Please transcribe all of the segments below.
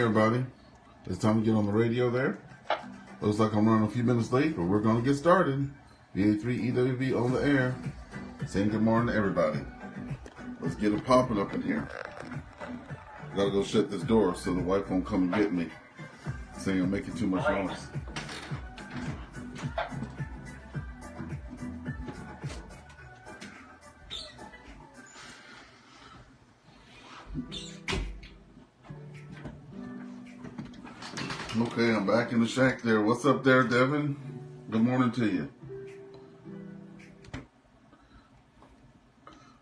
everybody. It's time to get on the radio there. Looks like I'm running a few minutes late, but we're going to get started. VA3EWV on the air. Saying good morning to everybody. Let's get it popping up in here. Gotta go shut this door so the wife won't come and get me. Saying I'm making too much noise. Okay, I'm back in the shack there. What's up there, Devin? Good morning to you.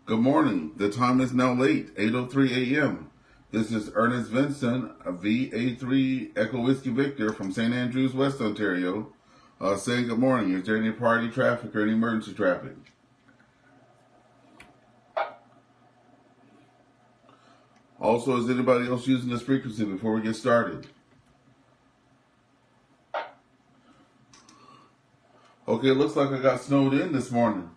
Good morning. The time is now late, 8:03 a.m. This is Ernest Vincent, a VA3 Echo Whiskey Victor from St. Andrews, West Ontario, saying good morning. Is there any party traffic or any emergency traffic? Also, is anybody else using this frequency before we get started? Okay, it looks like I got snowed in this morning.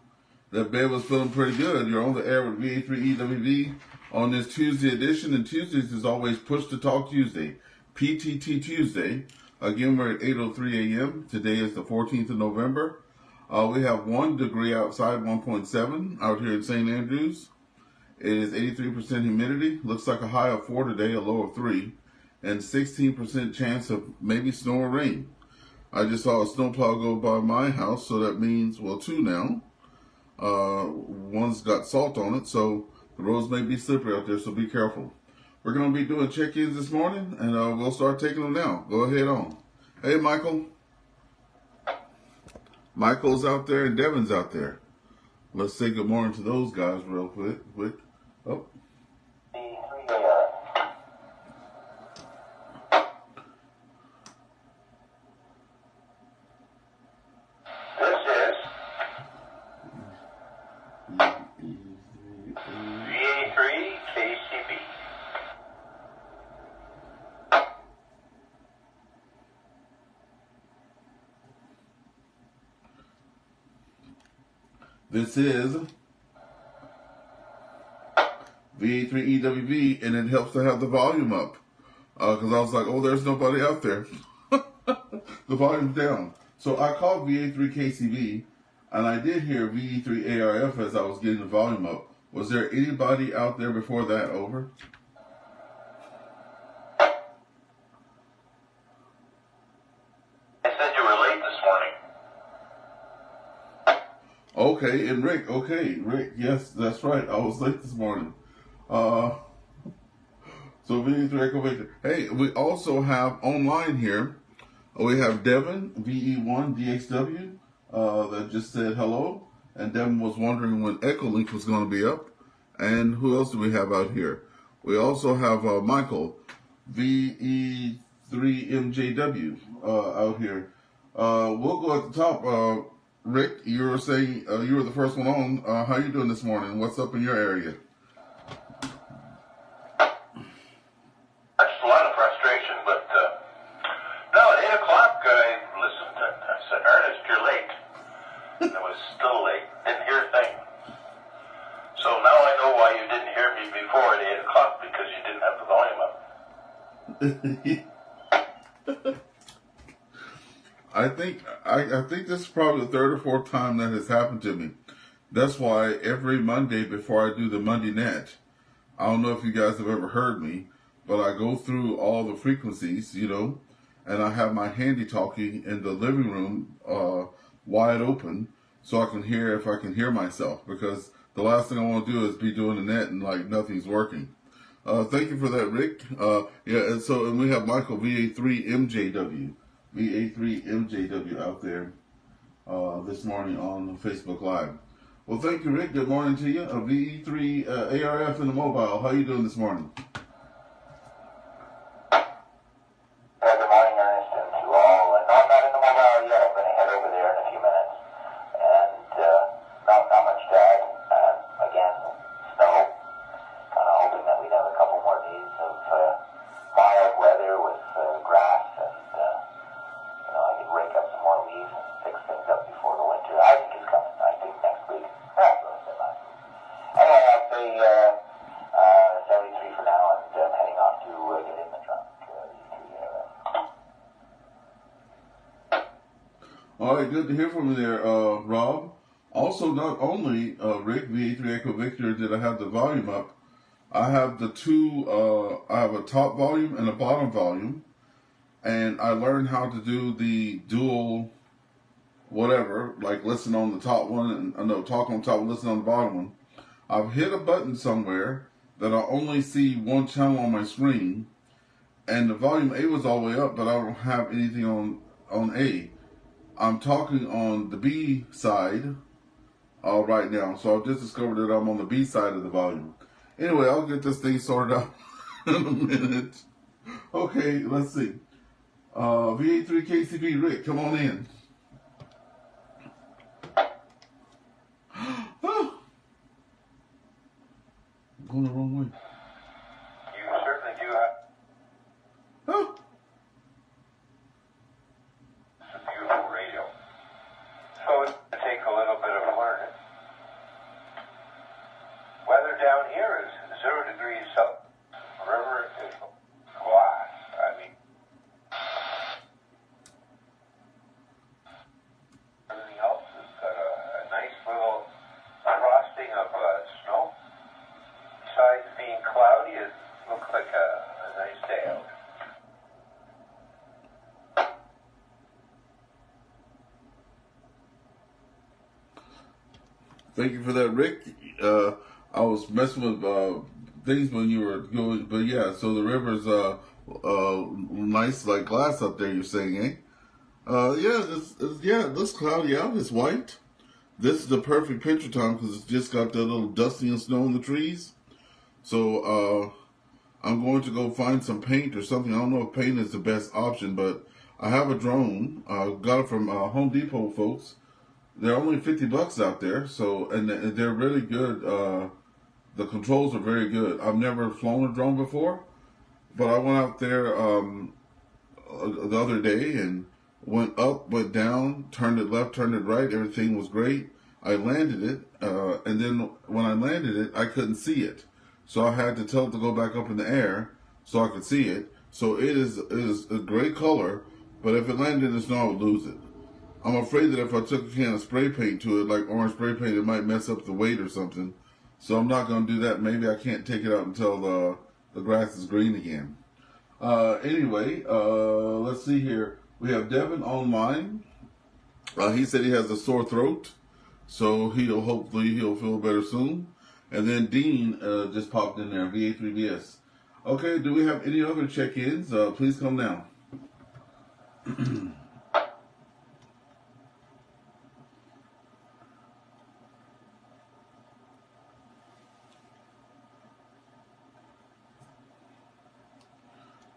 That bed was feeling pretty good. You're on the air with VA3EWV on this Tuesday edition, and Tuesdays is always Push to Talk Tuesday, PTT Tuesday. Again, we're at 8:03 a.m. Today is the 14th of November. We have 1 degree outside, 1.7 out here in St. Andrews. It is 83% humidity. Looks like a high of 4 today, a low of 3, and 16% chance of maybe snow or rain. I just saw a snowplow go by my house, so that means, well, 2 now. One's got salt on it, so the roads may be slippery out there, so be careful. We're going to be doing check-ins this morning, and we'll start taking them now. Go ahead on. Hey, Michael. Michael's out there and Devin's out there. Let's say good morning to those guys real quick. Oh. This is VA3EWV, and it helps to have the volume up. Because I was like, oh, there's nobody out there. The volume's down. So I called VA3KCV, and I did hear VE3ARF as I was getting the volume up. Was there anybody out there before that? Over? Okay, and Rick, yes, that's right. I was late this morning. So VE3 Echo Victor. Hey, we also have online here, we have Devin, VE1DXW, that just said hello. And Devin was wondering when Echolink was going to be up. And who else do we have out here? We also have Michael, VE3MJW, out here. We'll go at the top. Rick, you were saying you were the first one on. How are you doing this morning? What's up in your area? Just a lot of frustration, but no, at 8 o'clock I listened and I said, Ernest, you're late. And I was still late. Didn't hear a thing. So now I know why you didn't hear me before at 8 o'clock, because you didn't have the volume up. I think this is probably the 3rd or 4th time that has happened to me. That's why every Monday before I do the Monday Net, I don't know if you guys have ever heard me, but I go through all the frequencies, and I have my handy talkie in the living room wide open so I can hear if I can hear myself, because the last thing I want to do is be doing the net and like nothing's working. Thank you for that, Rick. And we have Michael, VA3MJW. VA3MJW out there this morning on Facebook Live. Well, thank you, Rick. Good morning to you. VE3ARF in the mobile. How you doing this morning? Good morning, Ernest, and to all. No, I'm not in the mobile yet. I'm going to head over there in a few minutes. And not much to add. Again, snow. Kind of hoping that we'd have a couple more days of mild weather with grass and I could rake up some more leaves and fix things up before the winter. I think it's coming. I think next week. Anyway, I'll say 73 for now. All right, good to hear from you there, Rob. Also, not only Rick VA3 Echo Victor did I have the volume up, I have the two. I have a top volume and a bottom volume, and I learned how to do the dual whatever, like listen on the top one and no, talk on top and listen on the bottom one. I've hit a button somewhere that I only see one channel on my screen, and the volume A was all the way up, but I don't have anything on A. I'm talking on the B side right now, so I've just discovered that I'm on the B side of the volume. Anyway, I'll get this thing sorted out in a minute. Okay, let's see. VA3 KCB, Rick, come on in. Oh, I'm going the wrong way. You certainly do have Oh. some beautiful radio. So it's going to take a little bit of learning. Weather down here is 0 degrees south. River is glass. I mean, everything else has got a nice little frosting of snow. Besides being cloudy, it looks like a nice day out. Thank you for that, Rick. I was messing with things when you were going, but yeah. So the river's nice like glass up there. You're saying, eh? Yeah, it looks cloudy out. It's white. This is the perfect picture time because it's just got that little dusting and snow in the trees. So I'm going to go find some paint or something. I don't know if paint is the best option, but I have a drone. Got it from Home Depot, folks. They're only $50 out there, so and they're really good. The controls are very good. I've never flown a drone before, but I went out there the other day and went up, went down, turned it left, turned it right. Everything was great. I landed it, and then when I landed it, I couldn't see it, so I had to tell it to go back up in the air so I could see it. So it is a great color, but if it landed in the snow, I would lose it. I'm afraid that if I took a can of spray paint to it, like orange spray paint, it might mess up the weight or something. So I'm not going to do that. Maybe I can't take it out until the grass is green again. Anyway, let's see here. We have Devin online. He said he has a sore throat, so hopefully he'll feel better soon. And then Dean just popped in there, VA3BS. Okay, do we have any other check-ins? Please come now.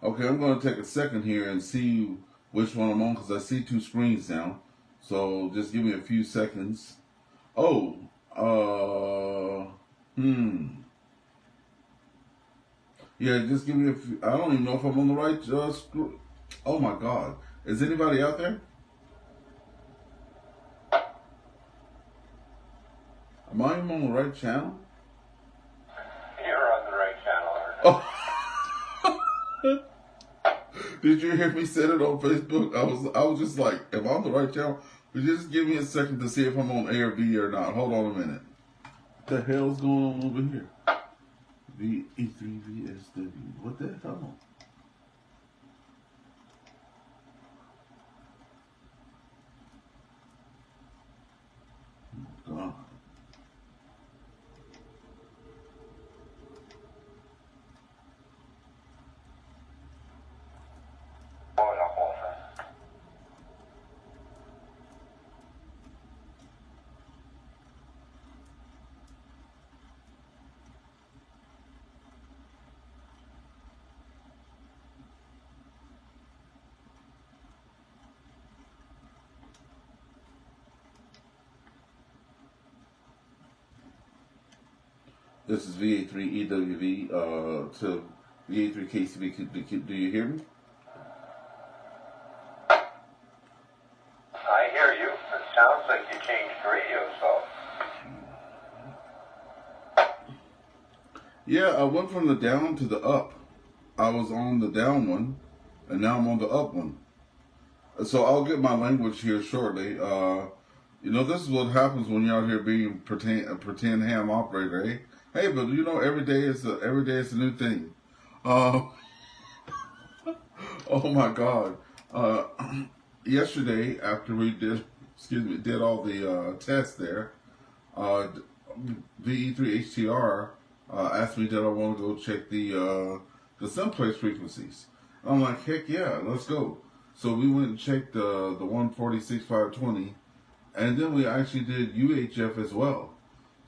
Okay, I'm going to take a second here and see which one I'm on because I see two screens now. So just give me a few seconds. Oh, yeah, just give me a few. I don't even know if I'm on the right screen. Oh my God. Is anybody out there? Am I even on the right channel? You're on the right channel, Oh. Did you hear me say it on Facebook? I was just like, am I on the right channel? Would you just give me a second to see if I'm on A or B or not? Hold on a minute. What the hell's going on over here? VE3VSW. What the hell? Oh, God. This is VA3EWV to VA3KCB. Do you hear me? I hear you. It sounds like you changed radio, so. Yeah, I went from the down to the up. I was on the down one, and now I'm on the up one. So I'll get my language here shortly. This is what happens when you're out here being a pretend ham operator, eh? Hey, but every day is a new thing. Uh, oh my God! Uh, Yesterday, after we did all the tests there, VE3HTR asked me that I want to go check the simplex frequencies. I'm like, heck yeah, let's go. So we went and checked the 146.520, and then we actually did UHF as well.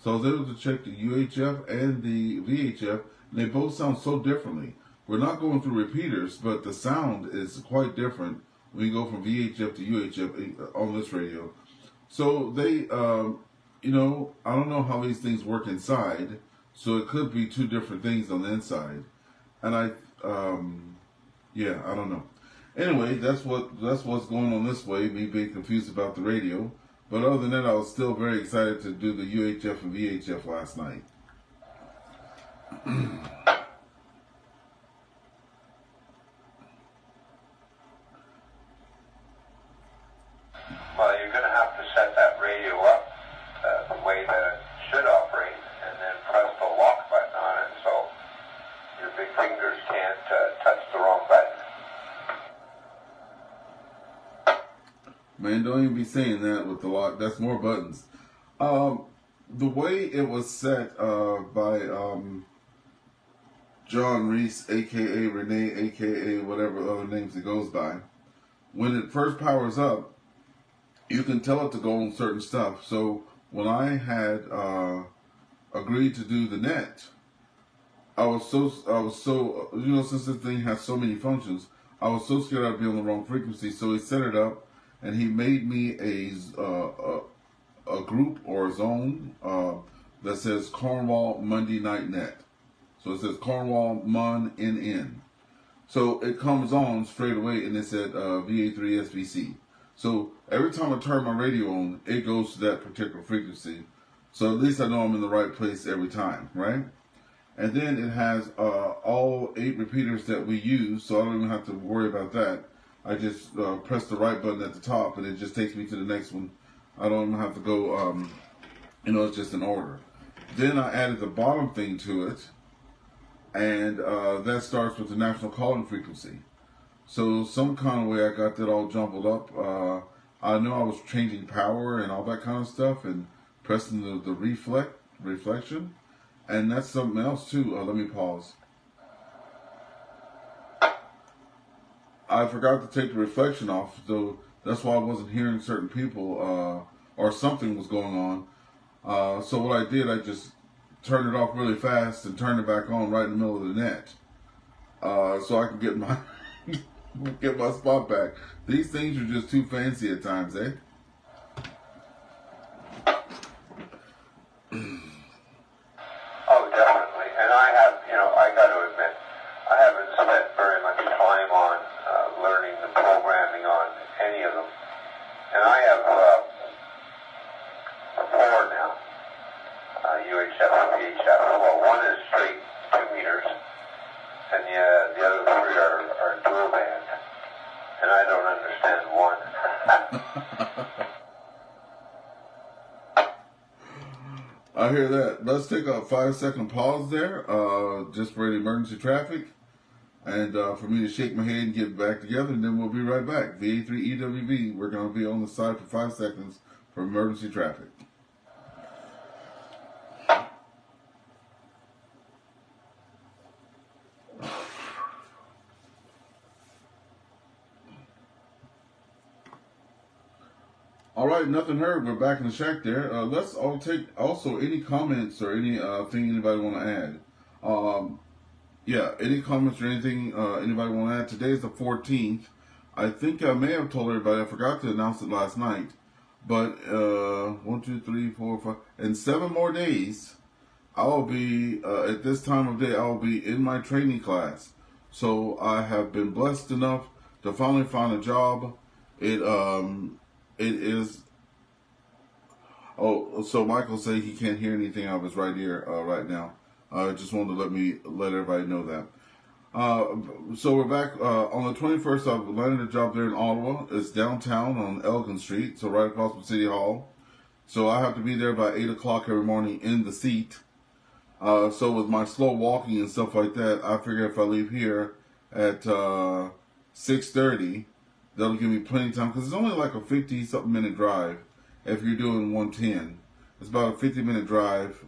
So I was able to check the UHF and the VHF, and they both sound so differently. We're not going through repeaters, but the sound is quite different when you go from VHF to UHF on this radio. So they, I don't know how these things work inside, so it could be two different things on the inside. And I don't know. Anyway, that's what's going on this way. Me being confused about the radio, but other than that, I was still very excited to do the UHF and VHF last night. Well, you're going to have to set that radio up the way that it should operate, and then press the lock button on it so your big fingers can't touch the wrong button. Man, don't even be saying that with the lock. That's more buttons. The way it was set by John Reese, a.k.a. Renee, a.k.a. whatever other names it goes by, when it first powers up, you can tell it to go on certain stuff. So when I had agreed to do the net, I was so since this thing has so many functions, I was so scared I'd be on the wrong frequency. So he set it up, and he made me a group or a zone that says Cornwall Monday Night Net. So it says Cornwall Mon NN. So it comes on straight away, and it said VA3 SVC. So every time I turn my radio on, it goes to that particular frequency. So at least I know I'm in the right place every time, right? And then it has all 8 repeaters that we use, so I don't even have to worry about that. I just press the right button at the top, and it just takes me to the next one. I don't even have to go, it's just in order. Then I added the bottom thing to it, and that starts with the national calling frequency. So some kind of way I got that all jumbled up. I know I was changing power and all that kind of stuff, and pressing the reflection, and that's something else too. Let me pause. I forgot to take the reflection off, so that's why I wasn't hearing certain people, or something was going on. So what I did, I just turned it off really fast and turned it back on right in the middle of the net, so I can get my get my spot back. These things are just too fancy at times, eh? Oh, definitely. And I got to admit, I haven't spent very much time on learning the programming on any of them. And I have 4 now, UHF and VHF. Well, one is straight 2 meters, and the other 3 are dual band. And I don't understand one. I hear that. Let's take a 5-second pause there, just for the emergency traffic, and for me to shake my head and get back together, and then we'll be right back. VA3EWV, we're going to be on the side for 5 seconds for emergency traffic. All right, nothing heard. We're back in the shack there. Let's all take also any comments or any thing anybody want to add. Any comments or anything anybody want to add. Today's the 14th. I think I may have told everybody. I forgot to announce it last night. But 1, 2, 3, 4, 5, in 7 more days, I'll be at this time of day. I'll be in my training class. So I have been blessed enough to finally find a job. It is. Oh, so Michael say he can't hear anything out of his right ear right now. Just wanted to let everybody know that. So we're back on the 21st. I've landed a job there in Ottawa. It's downtown on Elgin Street, so right across from City Hall. So I have to be there by 8 o'clock every morning in the seat. So with my slow walking and stuff like that, I figure if I leave here at 6:30, that'll give me plenty of time because it's only like a 50-something minute drive if you're doing 110. It's about a 50-minute drive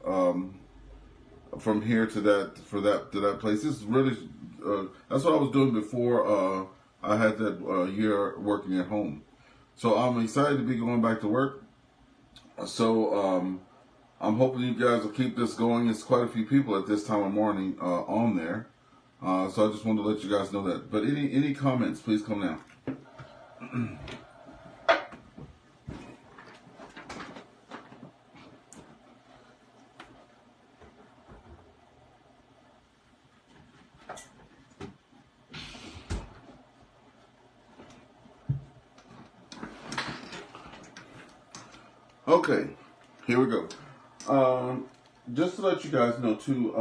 from here to that place. This is really that's what I was doing before I had that year working at home. So I'm excited to be going back to work. So I'm hoping you guys will keep this going. It's quite a few people at this time of morning on there. So I just wanted to let you guys know that. But any comments, please come now. Okay, here we go. Just to let you guys know too,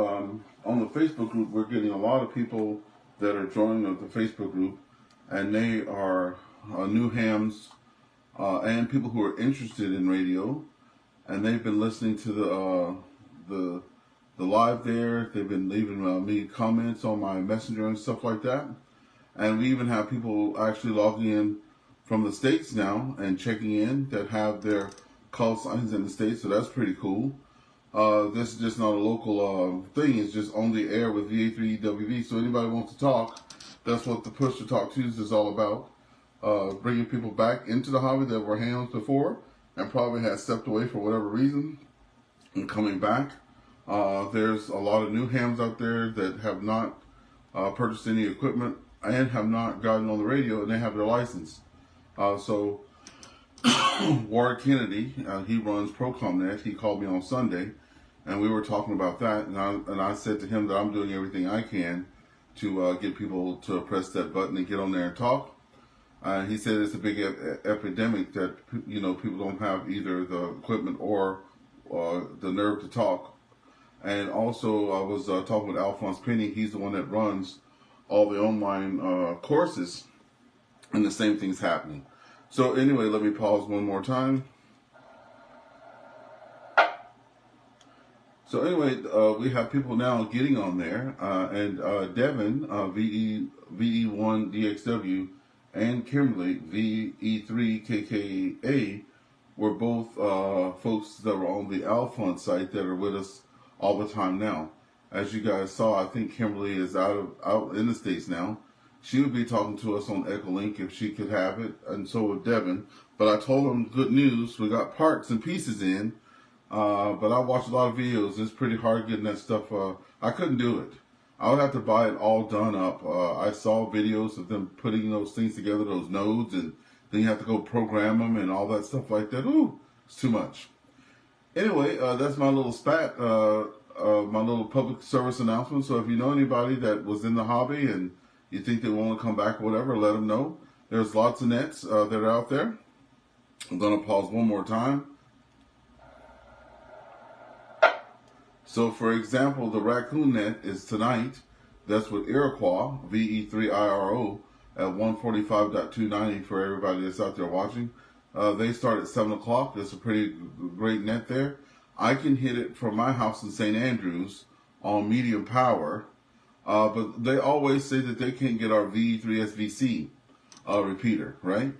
on the Facebook group, we're getting a lot of people that are joining the Facebook group, and they are new hams and people who are interested in radio, and they've been listening to the live there. They've been leaving me comments on my messenger and stuff like that, and we even have people actually logging in from the States now and checking in that have their call signs in the States, so that's pretty cool. This is just not a local thing. It's just on the air with VA3EWV. So anybody wants to talk, that's what the Push to Talk Tuesday is all about. Bringing people back into the hobby that were hams before and probably had stepped away for whatever reason and coming back. There's a lot of new hams out there that have not purchased any equipment and have not gotten on the radio, and they have their license. So Warwick Kennedy, he runs ProComNet. He called me on Sunday, and we were talking about that. And I said to him that I'm doing everything I can to get people to press that button and get on there and talk. He said it's a big epidemic that people don't have either the equipment or the nerve to talk. And also, I was talking with Alphonse Penny. He's the one that runs all the online courses, and the same thing's happening. So anyway, let me pause one more time. So anyway, we have people now getting on there, and Devin, VE1DXW, and Kimberly, VE3KKA, were both folks that were on the Alphonse site that are with us all the time now. As you guys saw, I think Kimberly is out in the States now. She would be talking to us on Echolink if she could have it, and so would Devin. But I told them good news. We got parts and pieces in, but I watched a lot of videos. It's pretty hard getting that stuff. I couldn't do it. I would have to buy it all done up. I saw videos of them putting those things together, those nodes, and then you have to go program them and all that stuff like that. Ooh, it's too much. Anyway, that's my little spat, my little public service announcement. So if you know anybody that was in the hobby and you think they want to come back or whatever, let them know. There's lots of nets that are out there. I'm going to pause one more time. So, for example, the Raccoon Net is tonight. That's with Iroquois, VE3IRO, at 145.290 for everybody that's out there watching. They start at 7 o'clock. That's a pretty great net there. I can hit it from my house in St. Andrews on medium power. But they always say that they can't get our VE3SVC repeater, right?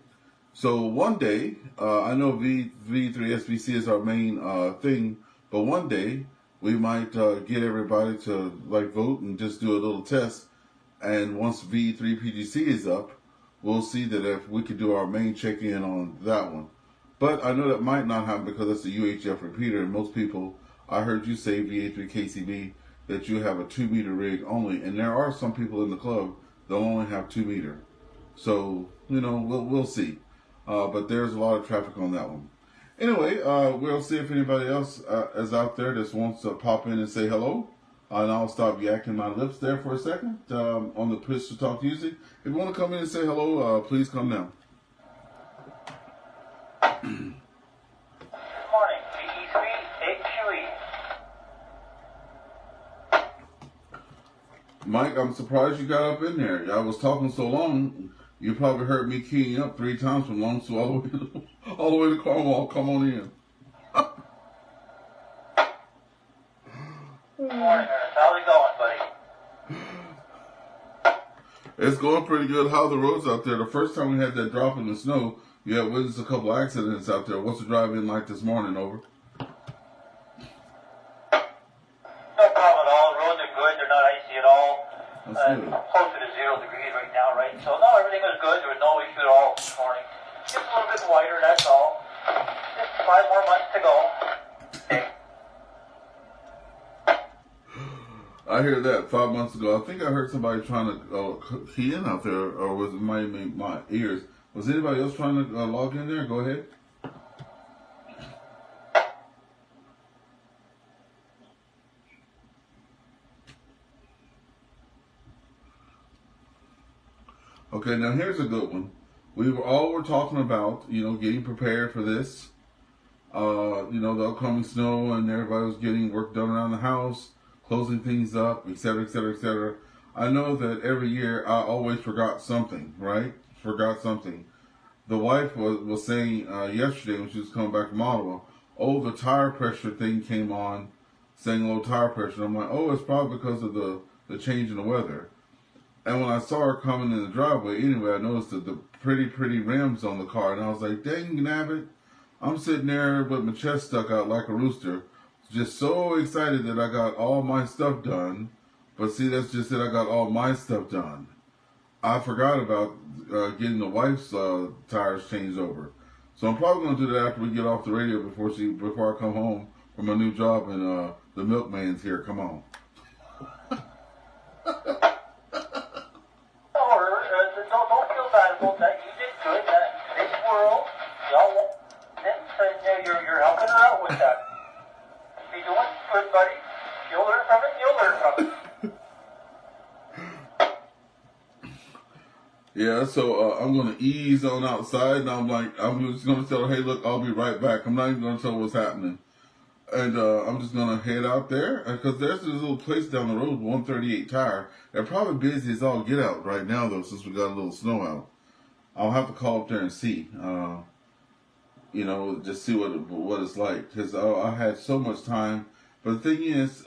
So one day, I know VE3SVC is our main thing, but one day we might get everybody to vote and just do a little test. And once VE3PGC is up, we'll see that if we could do our main check-in on that one. But I know that might not happen because it's a UHF repeater, and most people, I heard you say VA3KCB, that you have a 2-meter rig only, and there are some people in the club that only have 2-meter. So we'll see. But there's a lot of traffic on that one. Anyway, we'll see if anybody else is out there that wants to pop in and say hello. And I'll stop yakking my lips there for a second on the Push to Talk Tuesday. If you want to come in and say hello, please come now. Good morning, VE3 8QE. Mike, I'm surprised you got up in there. I was talking so long, you probably heard me keying up 3 times from Longsu all the way to Cornwall. Come on in. Good morning, Ernest. How's it going, buddy? It's going pretty good. How are the roads out there? The first time we had that drop in the snow, you had witnessed a couple accidents out there. What's the drive-in like this morning? Over. No problem at all. The roads are good. They're not icy at all. That's good. Closer to 0 degrees right now, right? So, no, everything was good. There was no issue at all this morning. Just a little bit wider, that's all. Just 5 more months to go. Okay. I hear that 5 months ago. I think I heard somebody trying to key in out there, or was it my ears? Was anybody else trying to log in there? Go ahead. Okay, now here's a good one. We were talking about, getting prepared for this. The upcoming snow, and everybody was getting work done around the house, closing things up, etc., etc., etc. I know that every year I always forgot something, right? Forgot something. The wife was saying yesterday when she was coming back from Ottawa, oh, the tire pressure thing came on, saying low tire pressure. I'm like, oh, it's probably because of the change in the weather. And when I saw her coming in the driveway, anyway, I noticed that the pretty rims on the car, and I was like, dang nabbit. I'm sitting there with my chest stuck out like a rooster, just so excited that I got all my stuff done. But see, that's just it, I got all my stuff done. I forgot about getting the wife's tires changed over. So I'm probably going to do that after we get off the radio before I come home from my new job, and the milkman's here. Come on. Don't feel bad about that. You did good. This world, y'all want this, and you're helping her out with that. You're doing good, buddy. You'll learn from it. You'll learn from it. Yeah, so I'm going to ease on outside, and I'm just going to tell her, hey, look, I'll be right back. I'm not even going to tell her what's happening. And I'm just going to head out there, because there's this little place down the road, 138 Tire. They're probably busy as all get out right now, though, since we got a little snow out. I'll have to call up there and see, just see what it's like, because I had so much time. But the thing is,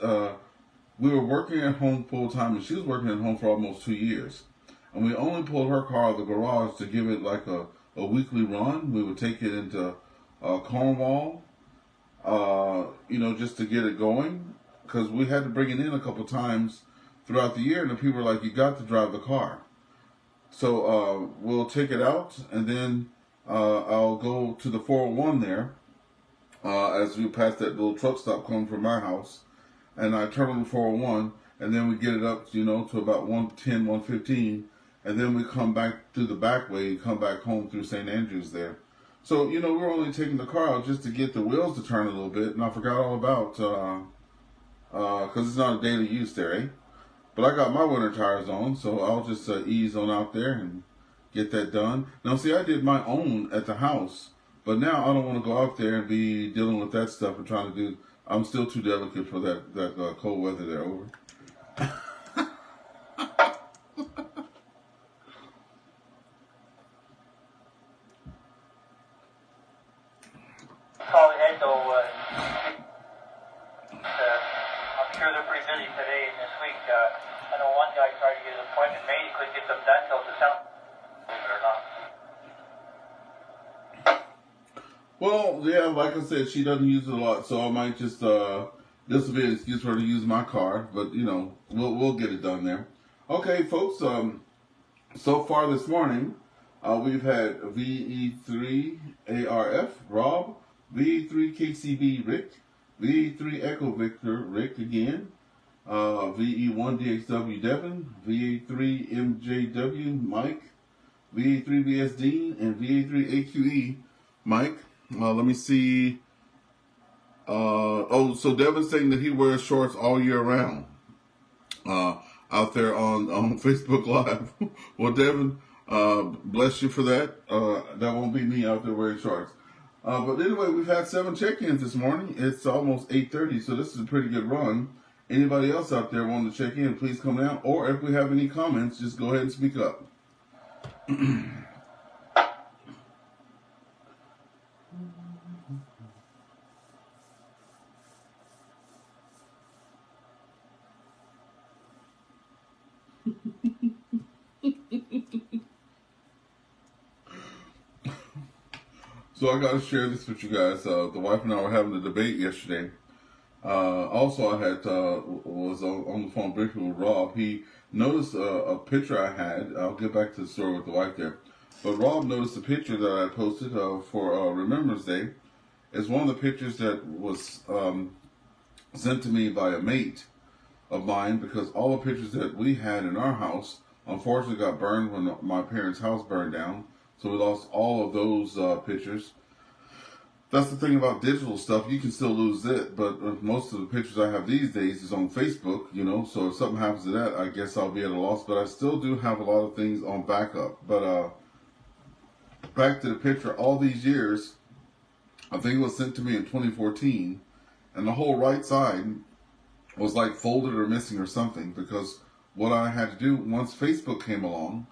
we were working at home full time, and she was working at home for almost 2 years. And we only pulled her car out of the garage to give it like a weekly run. We would take it into Cornwall, just to get it going, because we had to bring it in a couple times throughout the year, and the people were like, you got to drive the car. So we'll take it out, and then I'll go to the 401 there as we pass that little truck stop coming from my house, and I turn on the 401, and then we get it up, to about 110, 115, and then we come back through the back way and come back home through St. Andrews there. So, we're only taking the car out just to get the wheels to turn a little bit, and I forgot all about, because it's not a daily use there, eh? But I got my winter tires on, so I'll just ease on out there and get that done. Now, see, I did my own at the house, but now I don't want to go out there and be dealing with that stuff and trying to do. I'm still too delicate for that cold weather there. Over. Call ahead, though. I'm sure they're pretty busy today and this week. I know one guy tried to get an appointment made. He couldn't get them done till December. Believe it or not. Well, yeah, like I said, she doesn't use it a lot, so I might just this will be an excuse for her to use my car. But we'll get it done there. Okay, folks. So far this morning, we've had VE3ARF Rob, VE3KCB Rick, VE3 Echo Victor Rick again, VE1DXW Devin, VE3MJW Mike, VE3BS Dean, and VE3AQE Mike. Let me see. So Devin's saying that he wears shorts all year round out there on Facebook Live. Well, Devin, bless you for that. That won't be me out there wearing shorts. But anyway, we've had 7 check-ins this morning. It's almost 8:30, so this is a pretty good run. Anybody else out there wanting to check in, please come down. Or if we have any comments, just go ahead and speak up. So I got to share this with you guys. The wife and I were having a debate yesterday. Also, I had was on the phone briefly with Rob. He noticed a picture I had. I'll get back to the story with the wife there. But Rob noticed a picture that I posted for Remembrance Day. It's one of the pictures that was sent to me by a mate of mine, because all the pictures that we had in our house unfortunately got burned when my parents' house burned down. So we lost all of those pictures. That's the thing about digital stuff. You can still lose it, but most of the pictures I have these days is on Facebook, you know, so if something happens to that, I guess I'll be at a loss, but I still do have a lot of things on backup. But back to the picture, all these years, I think it was sent to me in 2014, and the whole right side was like folded or missing or something, because what I had to do once Facebook came along,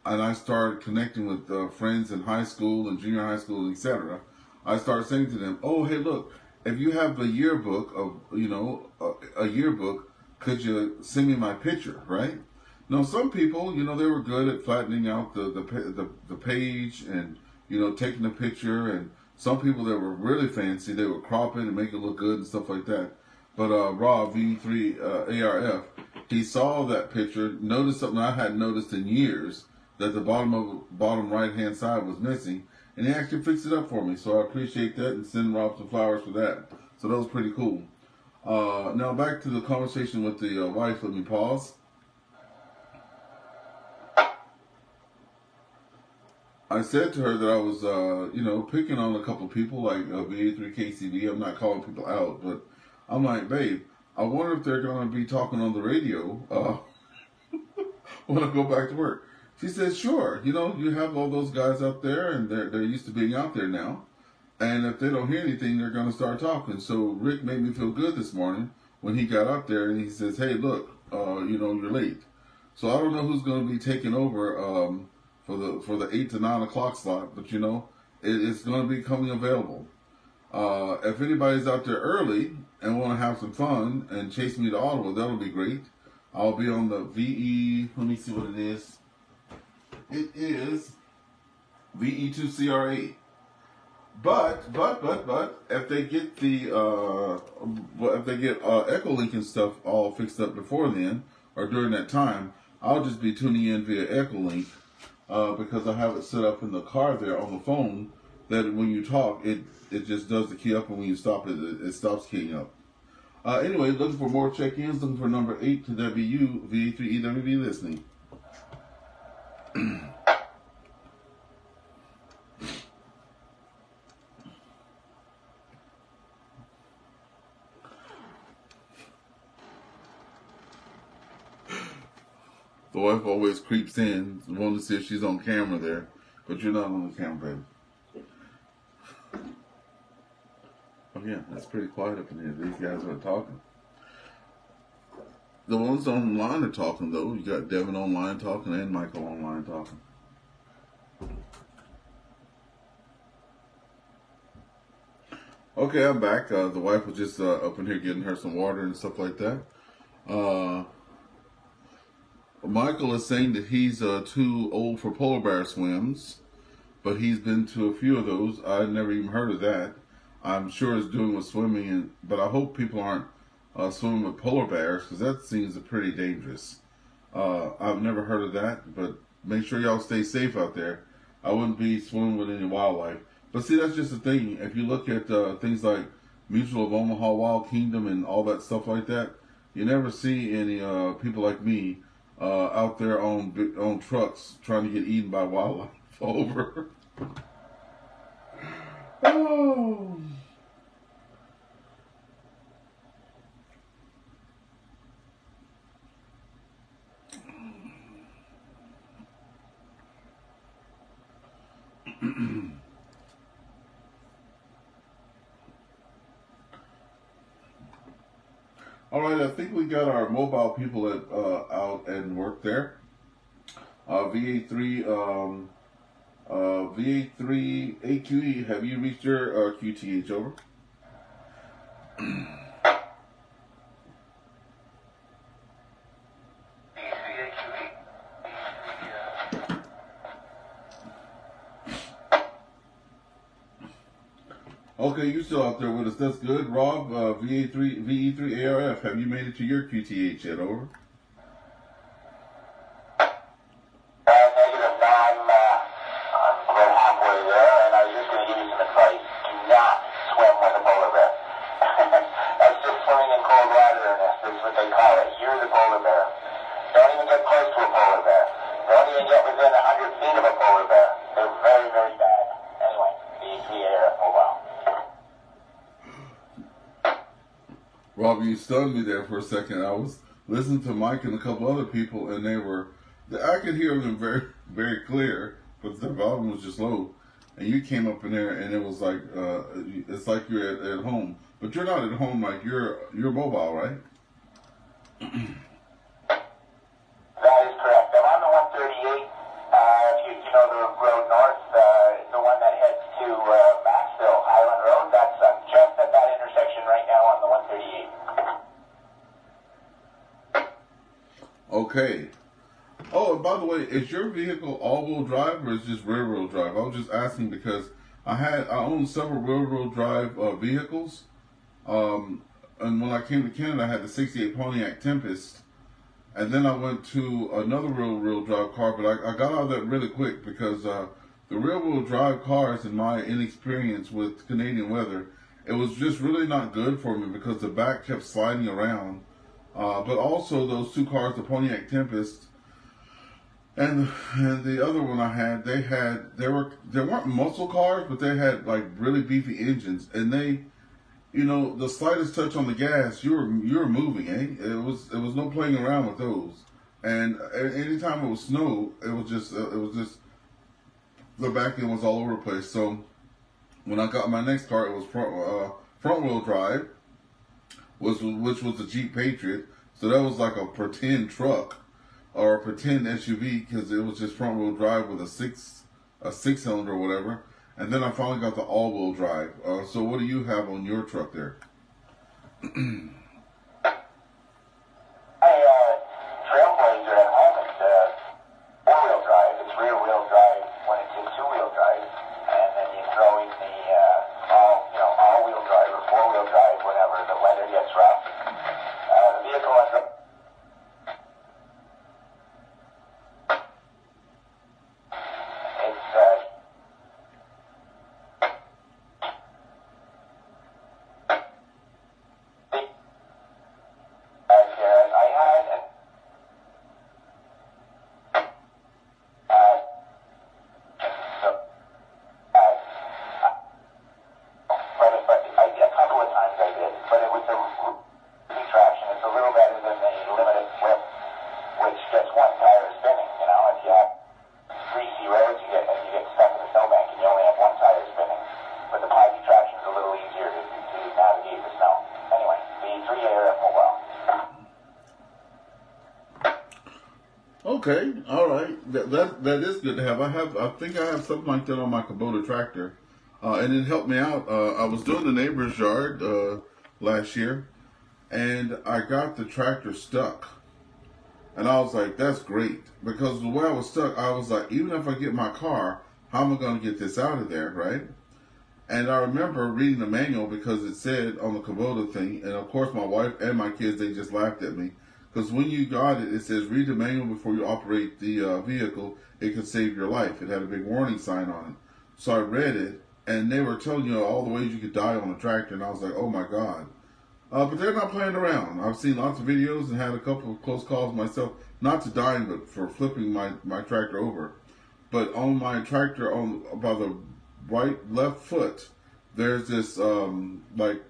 and I started connecting with friends in high school and junior high school, etc., I started saying to them, "Oh, hey, look, if you have a yearbook of, you know, a yearbook, could you send me my picture?" Right? Now, some people, you know, they were good at flattening out the page and, you know, taking a picture, and some people that were really fancy, they would crop it and make it look good and stuff like that. But Rob V3 ARF, he saw that picture, noticed something I hadn't noticed in years, that the bottom right hand side was missing, and he actually fixed it up for me. So I appreciate that, and send Rob some flowers for that. So that was pretty cool. Now back to the conversation with the wife. Let me pause. I said to her that I was, you know, picking on a couple of people like VA3KCB. I'm not calling people out, but I'm like, babe, I wonder if they're going to be talking on the radio when I go back to work. She said, sure. You know, you have all those guys out there, and they're used to being out there now. And if they don't hear anything, they're going to start talking. So Rick made me feel good this morning when he got up there, and he says, hey, look, you know, you're late. So I don't know who's going to be taking over for the 8 to 9 o'clock slot, but, you know, it's going to be coming available. If anybody's out there early and want to have some fun and chase me to Ottawa, that'll be great. I'll be on the VE, let me see what it is. It is VE2CR8. But if they get Echolink and stuff all fixed up before then or during that time, I'll just be tuning in via Echolink because I have it set up in the car there on the phone that when you talk, it just does the key up, and when you stop it, it stops keying up. Anyway, looking for more check-ins, looking for number 8 to WU, VA3EWV listening. The wife always creeps in, wanting to see if she's on camera there, but you're not on the camera, baby. Oh yeah, it's pretty quiet up in here. These guys are talking. The ones online are talking though. You got Devin online talking and Michael online talking. Okay, I'm back. The wife was just up in here getting her some water and stuff like that. Michael is saying that he's too old for polar bear swims, but he's been to a few of those. I never even heard of that. I'm sure it's doing with swimming, but I hope people aren't swimming with polar bears, because that seems pretty dangerous. I've never heard of that, but make sure y'all stay safe out there. I wouldn't be swimming with any wildlife. But see, that's just the thing. If you look at things like Mutual of Omaha, Wild Kingdom, and all that stuff like that, you never see any people like me out there on trucks trying to get eaten by wildlife over. Oh. All right, I think we got our mobile people at, out and work there. VA3, VA3 AQE, have you reached your QTH over? Okay, you're still out there with us. That's good. Rob, VE3 ARF, have you made it to your QTH yet? Over. Negative. No, I'm about halfway there, and I was just going to give you some advice. Do not swim with a polar bear. That's just swimming in cold water, Ernest. That's what they call it. You're the polar bear. Don't even get close to a polar bear. Don't even get within 100 feet of a polar bear. They're very, very bad. Anyway, VE3 ARF mobile. Rob, you stunned me there for a second. I was listening to Mike and a couple other people, and I could hear them very, very clear, but the volume was just low. And you came up in there, and it was like, it's like you're at home. But you're not at home, Mike. You're mobile, right? That is correct. I'm on the 138. If you know the road north, the one that heads to Maxville Highland Road, that's just at that intersection right now on the 138. Okay. Oh, and by the way, is your vehicle all-wheel drive or is it just rear-wheel drive? I was just asking because I own several rear-wheel drive vehicles. And when I came to Canada, I had the 68 Pontiac Tempest. And then I went to another rear-wheel drive car, but I got out of that really quick because the rear-wheel drive cars, in my inexperience with Canadian weather, it was just really not good for me because the back kept sliding around. But also those two cars, the Pontiac Tempest and the other one I had, they weren't muscle cars, but they had like really beefy engines, and they, you know, the slightest touch on the gas, you were moving, eh? It was no playing around with those. And anytime it was snow, it was just the back end was all over the place. So when I got my next car, it was front wheel drive, which was the Jeep Patriot. So that was like a pretend truck or a pretend SUV because it was just front wheel drive with a six cylinder or whatever. And then I finally got the all wheel drive. So what do you have on your truck there? Trailblazer at home, it's four-wheel drive. It's rear-wheel drive when it's in two-wheel drive, and then you throw in the all-wheel drive or four-wheel drive whenever the weather gets rough. The vehicle ends up. Okay, all right. That is good to have. I think I have something like that on my Kubota tractor, and it helped me out. I was doing the neighbor's yard last year, and I got the tractor stuck, and I was like, "That's great," because the way I was stuck, I was like, "Even if I get my car, how am I going to get this out of there, right?" And I remember reading the manual because it said on the Kubota thing, and of course my wife and my kids, they just laughed at me. Because when you got it, it says read the manual before you operate the vehicle. It could save your life. It had a big warning sign on it. So I read it, and they were telling you all the ways you could die on a tractor, and I was like, oh my God. But they're not playing around. I've seen lots of videos and had a couple of close calls myself, not to dying, but for flipping my tractor over. But on my tractor, by the left foot, there's this like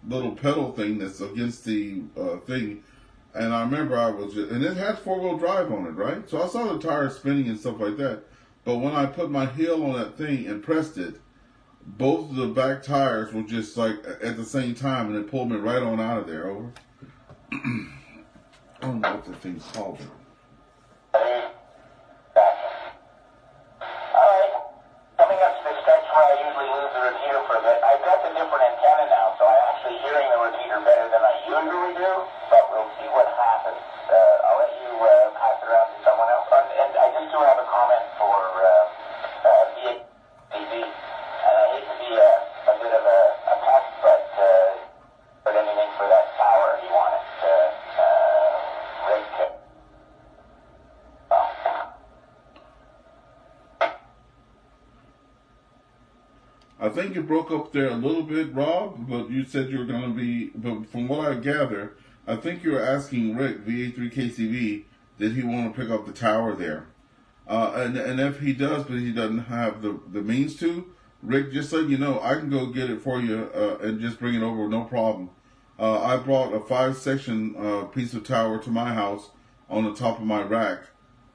little pedal thing that's against the thing. And I remember and it has four-wheel drive on it, right? So I saw the tires spinning and stuff like that. But when I put my heel on that thing and pressed it, both of the back tires were just like at the same time, and it pulled me right on out of there. Over. I don't know what the thing's called. Alright, coming up to the stretch where I usually lose the repeater for a bit. I've got the different antenna now, so I'm actually hearing the repeater better than I usually do, but we'll see what happens. I'll let you pass it around to someone else. And I just do have a comment for PTT, and I hate to be a bit of a pest, but anything for that tower, you want it. Rick, I think you broke up there a little bit, Rob, but you said you were going to be, but from what I gather, I think you were asking Rick, VA3KCV, did he want to pick up the tower there? And if he does, but he doesn't have the means to, Rick, just so you know, I can go get it for you and just bring it over, no problem. I brought a 5-section piece of tower to my house on the top of my rack,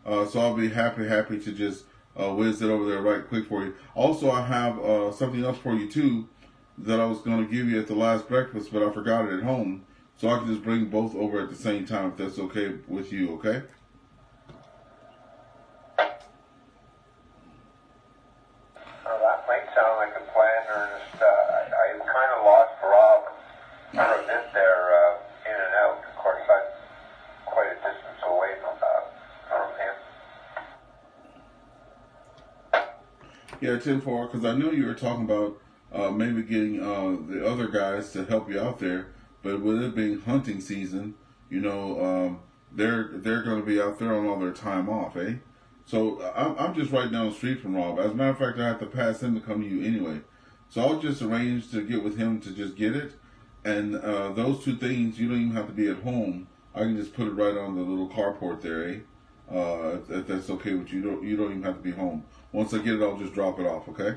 so I'll be happy to just whiz it over there right quick for you. Also, I have something else for you too that I was going to give you at the last breakfast, but I forgot it at home, so I can just bring both over at the same time if that's okay with you, okay? That might sound like a plan, Ernest. I'm kind of lost Rob for a bit there, in and out. Of course, I'm quite a distance away from him. Yeah, 10-4, because I know you were talking about maybe getting the other guys to help you out there, but with it being hunting season, you know, they're going to be out there on all their time off, eh? So I'm just right down the street from Rob. As a matter of fact, I have to pass him to come to you anyway. So I'll just arrange to get with him to just get it. And those two things, you don't even have to be at home. I can just put it right on the little carport there, eh? If that's okay with you. You don't even have to be home. Once I get it, I'll just drop it off, okay?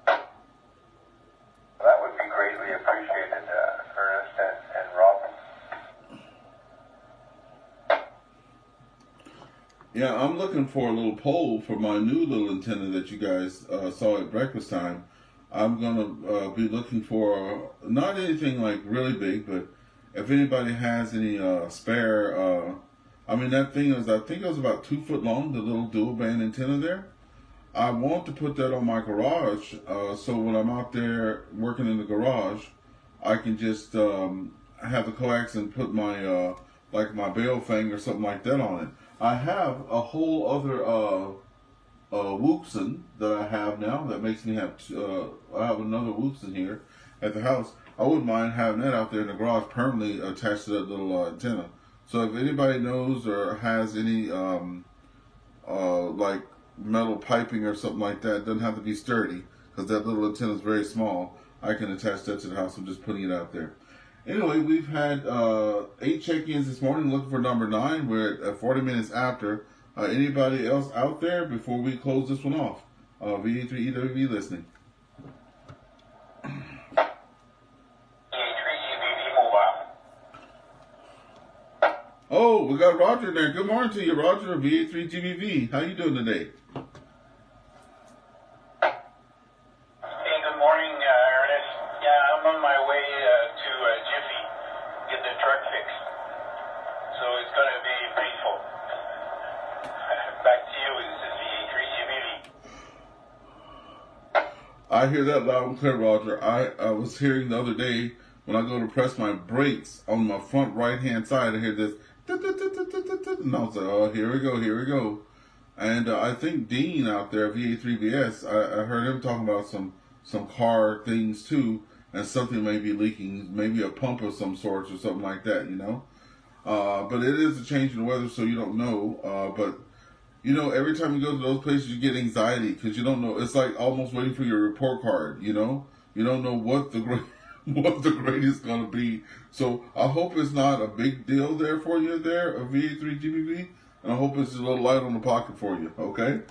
That would be greatly appreciated, Ernest and Rob. Yeah, I'm looking for a little pole for my new little antenna that you guys saw at breakfast time. I'm going to be looking for not anything like really big, but if anybody has any spare, I mean, that thing is, I think it was about 2 foot long, the little dual band antenna there. I want to put that on my garage, so when I'm out there working in the garage, I can just have the coax and put my, like my bail fang or something like that on it. I have a whole other Woopson that I have now that makes me have, I have another Woopson here at the house. I wouldn't mind having that out there in the garage permanently attached to that little antenna. So if anybody knows or has any like metal piping or something like that, it doesn't have to be sturdy because that little antenna is very small. I can attach that to the house. I'm just putting it out there. Anyway, we've had 8 check-ins this morning looking for number 9. We're at 40 minutes after. Anybody else out there before we close this one off? VA3EWV listening. Oh, we got Roger there. Good morning to you, Roger, VA3GBV. How you doing today? Hey, good morning, Ernest. Yeah, I'm on my way to Jiffy, get the truck fixed. So it's going to be painful. Back to you, this is VA3GBV. I hear that loud and clear, Roger. I was hearing the other day when I go to press my brakes on my front right-hand side, I hear this, and I was like, oh, here we go. And I think Dean out there, VA3VS, I heard him talking about some car things too, and something may be leaking, maybe a pump of some sort or something like that, you know. But it is a change in the weather, so you don't know. But, you know, every time you go to those places, you get anxiety because you don't know. It's like almost waiting for your report card, you know. You don't know what the grade is going to be. So I hope it's not a big deal there for you there, a VA3GBV. And I hope it's a little light on the pocket for you, okay?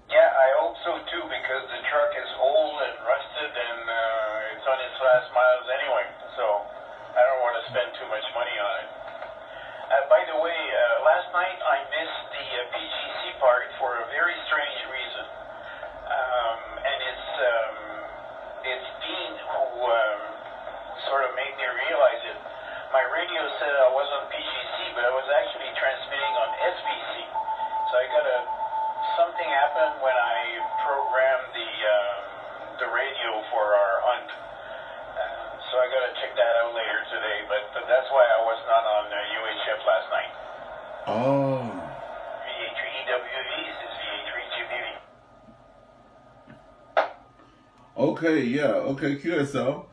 Yeah, I hope so too, because the truck is old and rusted and it's on its last miles anyway. So I don't want to spend too much money on it. By the way, last night I missed the PGC part for a very strange reason. And it's Dean who something happened when I programmed the radio for our hunt. So I got to check that out later today. But that's why I was not on UHF last night. Oh. VA3EWV is VA3GBV. Okay, yeah, okay, QSL.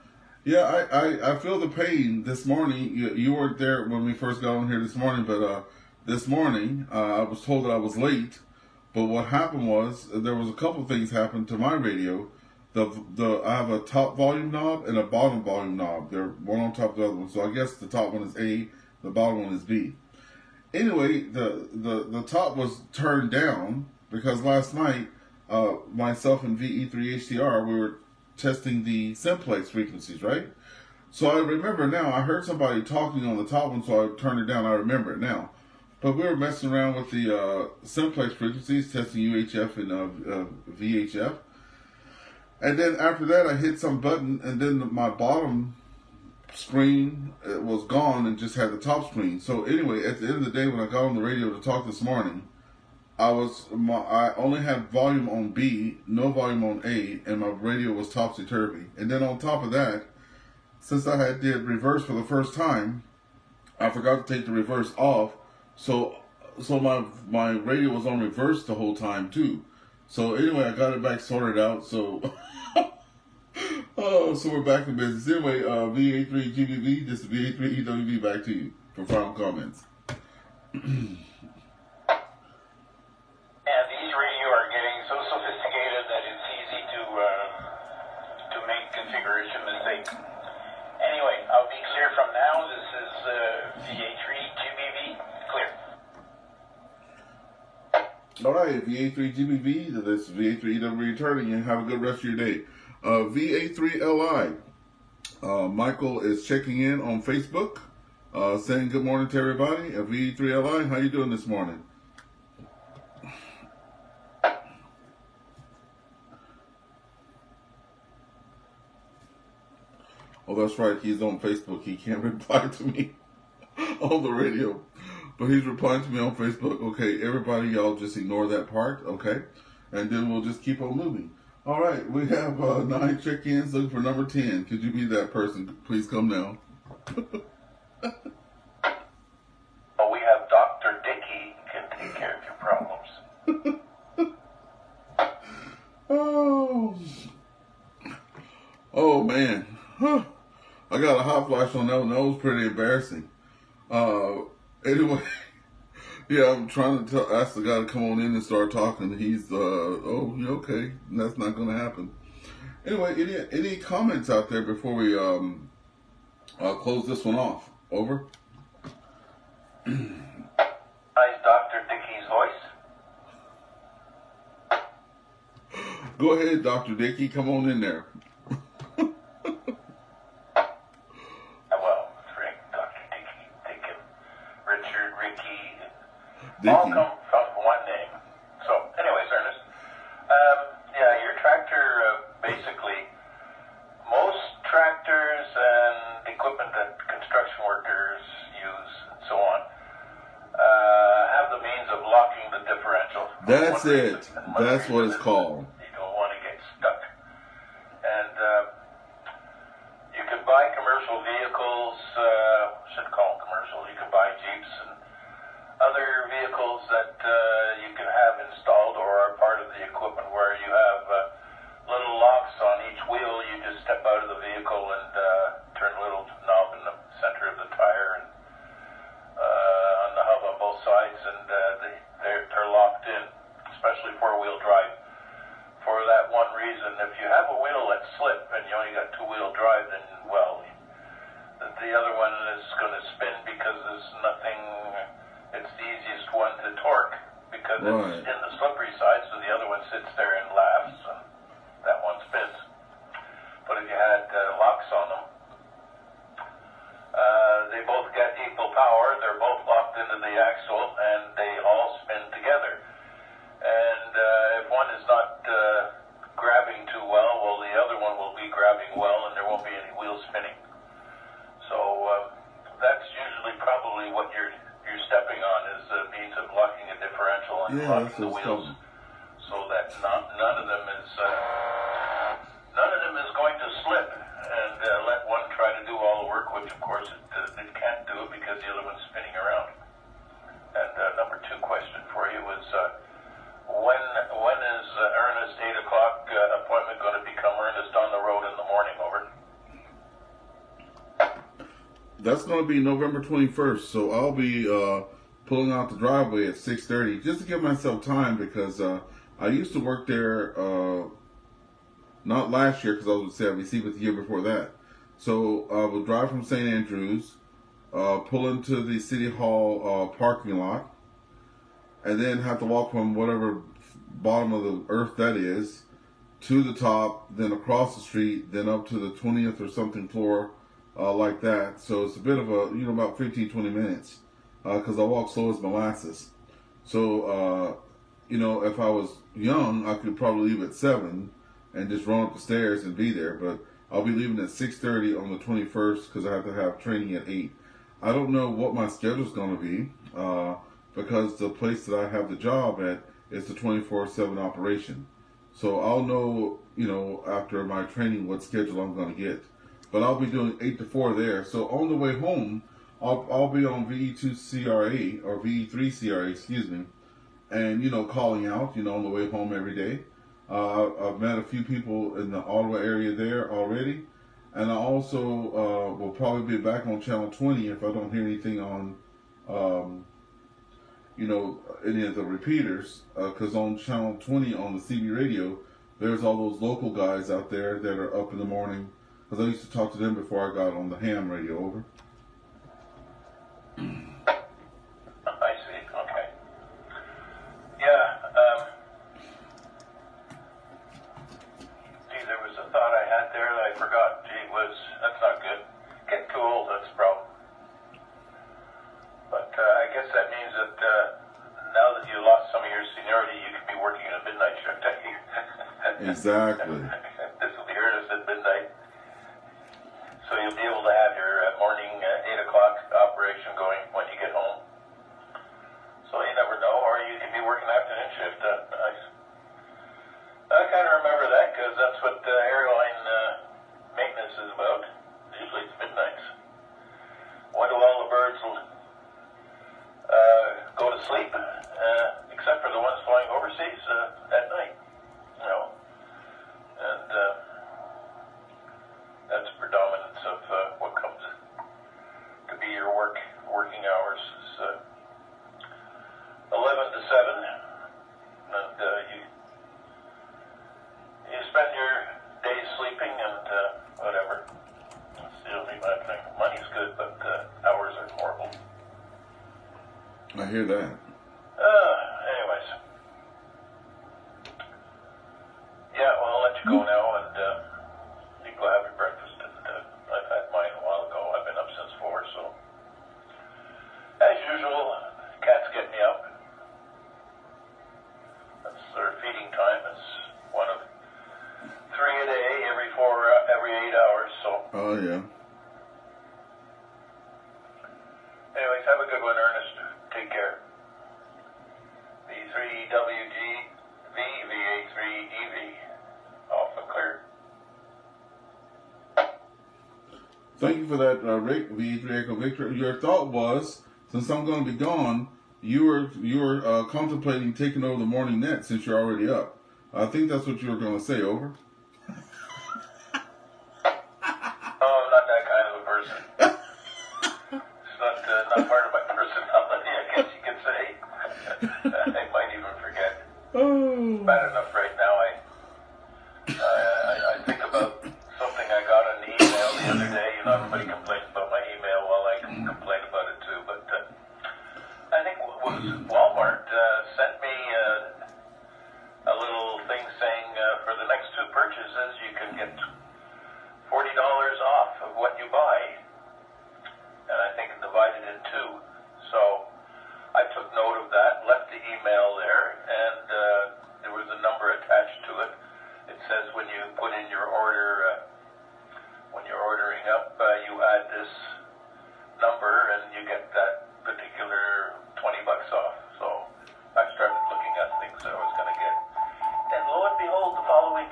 Yeah, I feel the pain this morning. You weren't there when we first got on here this morning, but this morning I was told that I was late. But what happened was there was a couple things happened to my radio. I have a top volume knob and a bottom volume knob. They're one on top of the other one. So I guess the top one is A, the bottom one is B. Anyway, the top was turned down because last night myself and VE3HDR, we were testing the simplex frequencies, right? So I remember now, I heard somebody talking on the top one, so I turned it down. I remember it now. But we were messing around with the simplex frequencies, testing UHF and VHF. And then after that, I hit some button, and then my bottom screen was gone and just had the top screen. So anyway, at the end of the day, when I got on the radio to talk this morning, I only had volume on B, no volume on A, and my radio was topsy-turvy. And then on top of that, since I did reverse for the first time, I forgot to take the reverse off, so my radio was on reverse the whole time too. So anyway, I got it back sorted out. So so we're back in business. Anyway, VA3GBV, this is VA3EWV. Back to you for final comments. And these radio are getting so sophisticated that it's easy to make configuration mistakes. Anyway, I'll be clear from now. This is VA3GBV clear. All right, VA3GBV, this is VA3EW returning, and have a good rest of your day. VA3LI, Michael is checking in on Facebook, saying good morning to everybody. VA3LI, how you doing this morning? Oh, that's right, he's on Facebook. He can't reply to me on the radio, but he's replying to me on Facebook. Okay, everybody, y'all just ignore that part, okay? And then we'll just keep on moving. All right, we have 9 check-ins looking for number 10. Could you be that person? Please come now. Well, we have Dr. Dickey can take care of your problems. Oh man. Huh. I got a hot flash on that one. That was pretty embarrassing. Anyway, yeah, I'm trying to ask the guy to come on in and start talking. He's, oh, yeah, okay. That's not going to happen. Anyway, any comments out there before we close this one off? Over. Nice Dr. Dickey's voice. Go ahead, Dr. Dickey. Come on in there. All come from one name. So, anyways, Ernest, yeah, your tractor, basically, most tractors and equipment that construction workers use and so on, have the means of locking the differential. That's it. That's what it's called. You don't want to get stuck. And you can buy commercial vehicles, should call them commercial, you can buy Jeeps and other vehicles that you can have installed or are part of the equipment where you have little locks on each wheel. You just step out of the vehicle and turn a little knob in the center of the tire and on the hub on both sides, and they're locked in, especially four-wheel drive. For that one reason, if you have a wheel that's slip and you only got two-wheel drive, then, well, the other one is going to spin because there's nothing. It's the easiest one to torque because it's in the slippery side, so the other one sits there and laughs, and that one spins. But if you had locks on them, they both get equal power. They're both locked into the axle, and they all spin together. And if one is not grabbing too well, the other one will be grabbing well, and there won't be any wheel spinning. So that's usually probably what you're stepping on, is a means of locking a differential and locking the wheels is none of them is going to slip and let one try to do all the work, which of course it can't do it because the other one's spinning around. And number 2 question for you is when is Ernest 8 o'clock appointment going to become Ernest on the road in the morning? Over. That's going to be November 21st, so I'll be pulling out the driveway at 6:30 just to give myself time because I used to work there not last year because I was with CIBC, but the year before that. So I would drive from St. Andrews, pull into the City Hall parking lot, and then have to walk from whatever bottom of the earth that is to the top, then across the street, then up to the 20th or something floor, like that. So it's a bit of a, about 15, 20 minutes, because I walk slow as molasses. So, if I was young, I could probably leave at 7 and just run up the stairs and be there. But I'll be leaving at 6:30 on the 21st because I have to have training at 8. I don't know what my schedule's going to be, because the place that I have the job at is the 24/7 operation. So I'll know, after my training what schedule I'm going to get. But I'll be doing 8 to 4 there. So on the way home, I'll be on VE2 CRA or VE3 CRA, excuse me, and calling out, on the way home every day. I've met a few people in the Ottawa area there already, and I also will probably be back on Channel 20 if I don't hear anything on, any of the repeaters, because on Channel 20 on the CB radio, there's all those local guys out there that are up in the morning. Because I used to talk to them before I got on the ham radio. Over. I see. Okay. Yeah. There was a thought I had there that I forgot. That's not good. Getting too old, that's the problem. But I guess that means that now that you lost some of your seniority, you could be working a midnight shift. Exactly. This will be Ernest at midnight. So you'll be able to have your morning 8 o'clock operation going when you get home. So you never know, or you can be working afternoon shift. I kind of remember that because that's what airline maintenance is about. Usually it's midnights. When do all the birds go to sleep, except for the ones flying overseas at night. And that's a predominance of what comes to be your working hours is 11 to 7, and you spend your days sleeping and whatever. That's the only bad thing. Money's good, but hours are horrible. I hear that. Anyways. Yeah, well, I'll let you go now, and you can go have your breakfast. And I've had mine a while ago. I've been up since 4, so as usual, cats get me up. That's their feeding time. It's one of 3 a day, every 8 hours. So. Oh yeah. Anyways, have a good one, Ernest. Take care. V3WG VVA3EV. Off and clear. Thank you for that, Rick. V3 Echo Victor. Your thought was, since I'm going to be gone, you were contemplating taking over the morning net since you're already up. I think that's what you were going to say. Over. Oh, I'm not that kind of a person. It's not part of my personality, I guess you could say. I might even forget. Oh. Bad enough right now. I think about something I got on the email the other day. Everybody complains about my email. Well, I can complain about it too. But I think it was Walmart sent me a little thing saying for the next 2 purchases you can get $40 off of what you buy. And I think it divided in 2. So I took note of that, left the email there, and there was a number attached to it. It says when you put in your order, when you're ordering up, you add this number and you get that particular $20 off. So I started looking at things that I was going to get. And lo and behold, the following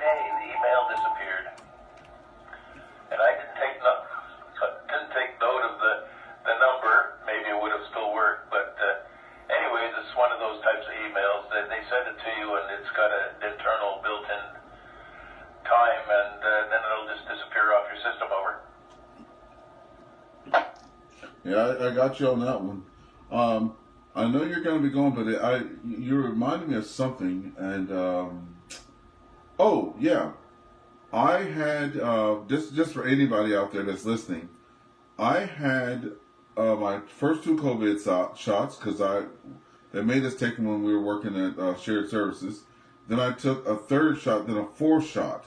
system over. Yeah, I got you on that one. I know you're going to be going, but you reminded me of something, and oh yeah, I had just for anybody out there that's listening, I had my first 2 COVID shots because they made us take them when we were working at shared services. Then I took a 3rd shot, then a 4th shot.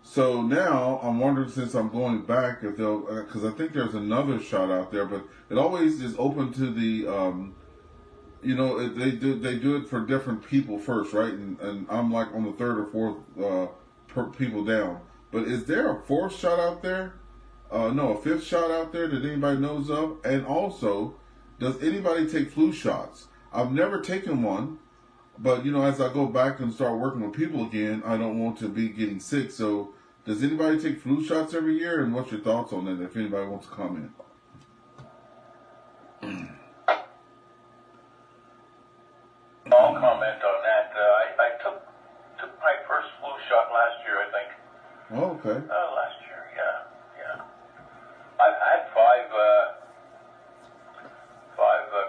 So now I'm wondering, since I'm going back, if they'll, because I think there's another shot out there, but it always is open to the, they do it for different people first, right? And I'm like on the 3rd or 4th people down. But is there a 4th shot out there? No, a 5th shot out there that anybody knows of? And also, does anybody take flu shots? I've never taken one. But, as I go back and start working with people again, I don't want to be getting sick. So, does anybody take flu shots every year? And what's your thoughts on that, if anybody wants to comment? I'll comment on that. I took my first flu shot last year, I think. Oh, okay. Last year, yeah. I've had 5